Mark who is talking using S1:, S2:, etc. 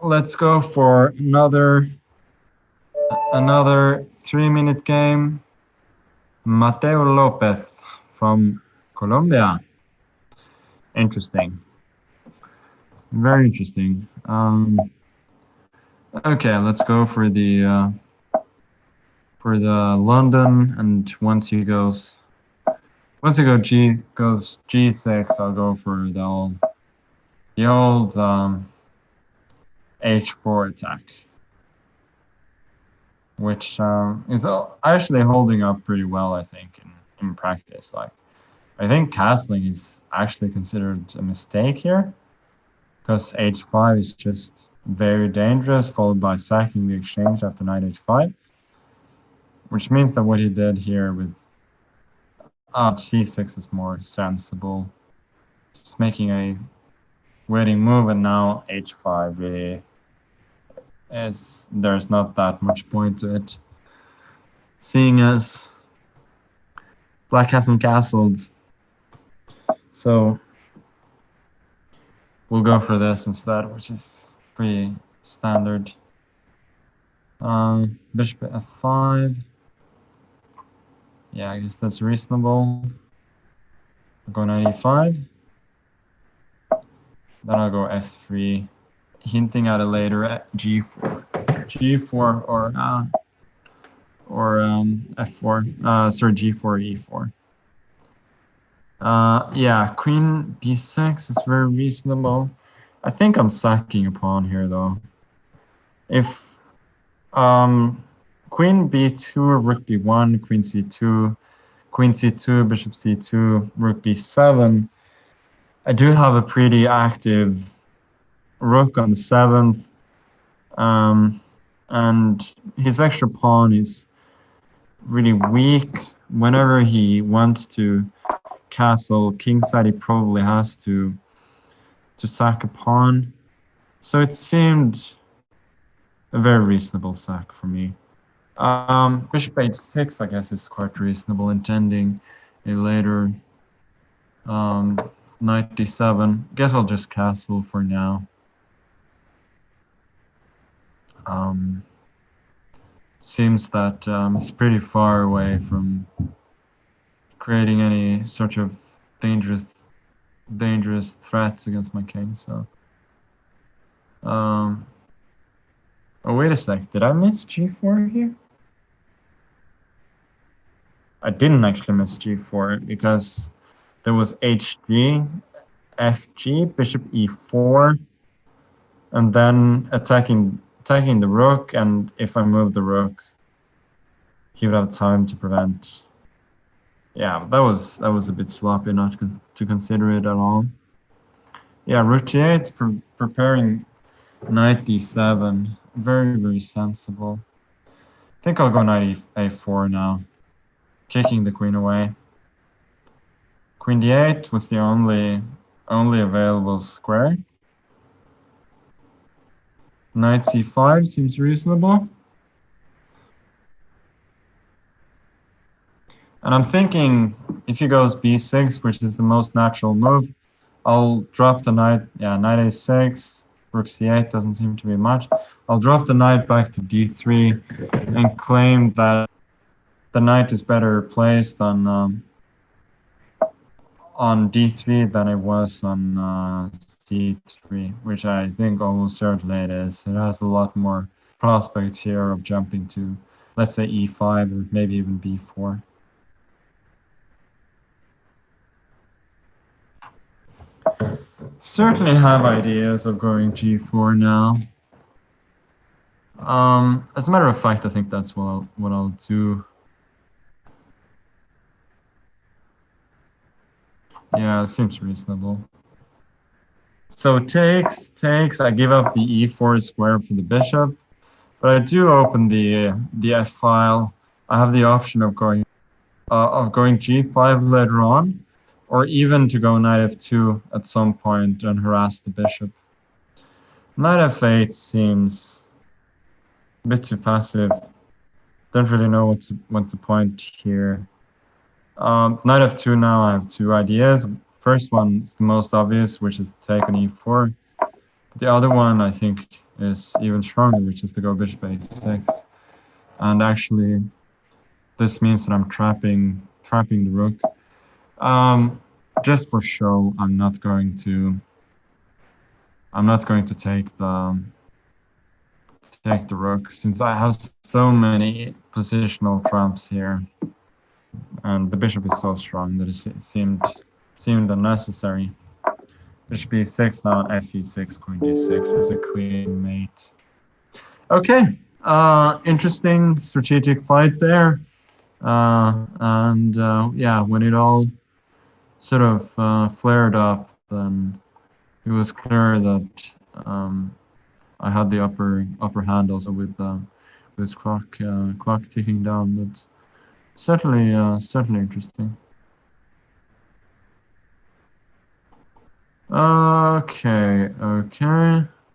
S1: let's go for another 3-minute game. Mateo Lopez from Colombia. Interesting. Very interesting. Okay, let's go for the London, and once he goes G6, I'll go for the old H4 attack, which is actually holding up pretty well, I think, in practice. Like, I think castling is actually considered a mistake here, because H5 is just very dangerous, followed by sacking the exchange after knight H5, which means that what he did here with C6 is more sensible, just making a waiting move, and now H5 really there's not that much point to it, seeing as black hasn't castled. So we'll go for this instead, which is pretty standard. Bishop F5. Yeah, I guess that's reasonable. I'll go knight E5. Then I'll go F3, hinting at a later G4, or F4. Sorry, G4, E4. Yeah, Queen B6 is very reasonable. I think I'm sacking a pawn here, though. If Queen B2, Rook B1, Queen C2, Queen C2, Bishop C2, Rook B7, I do have a pretty active Rook on the 7th, and his extra pawn is really weak. Whenever he wants to castle kingside, he probably has to sack a pawn. So it seemed a very reasonable sack for me. Bishop H6, I guess, is quite reasonable, intending a later knight D7. Guess I'll just castle for now. Seems that it's pretty far away from creating any sort of dangerous threats against my king. So, oh, wait a sec. Did I miss G4 here? I didn't actually miss G4 because there was HG, FG, Bishop E4, and then attacking the rook. And if I move the rook, he would have time to prevent. Yeah, that was a bit sloppy not to consider it at all. Yeah, Rook G8 for preparing knight D7, very sensible. I think I'll go knight A4 now, kicking the queen away. Queen D8 was the only available square. Knight C5 seems reasonable. And I'm thinking if he goes B6, which is the most natural move, I'll drop the knight. Yeah, knight A6, Rook C8 doesn't seem to be much. I'll drop the knight back to D3 and claim that the knight is better placed on D3 than it was on C3, which I think almost certainly it is. It has a lot more prospects here of jumping to, let's say, E5 or maybe even B4. Certainly have ideas of going G4 now. As a matter of fact, I think that's what I'll do. Yeah, it seems reasonable. So takes. I give up the E4 square for the bishop, but I do open the F file. I have the option of going G5 later on, or even to go knight F2 at some point and harass the bishop. Knight F8 seems a bit too passive. Don't really know what's the point here. Knight F2 now, I have two ideas. First one is the most obvious, which is to take on E4. The other one, I think, is even stronger, which is to go bishop a6. And actually, this means that I'm trapping the rook. Just for show, I'm not going to take the rook, since I have so many positional trumps here, and the bishop is so strong that it seemed unnecessary. Bishop e6 now, f e6, queen d6 is a queen mate. Okay, interesting strategic fight there. Yeah, when it all sort of flared up, then it was clear that I had the upper hand also with this clock ticking down. But certainly interesting. Okay.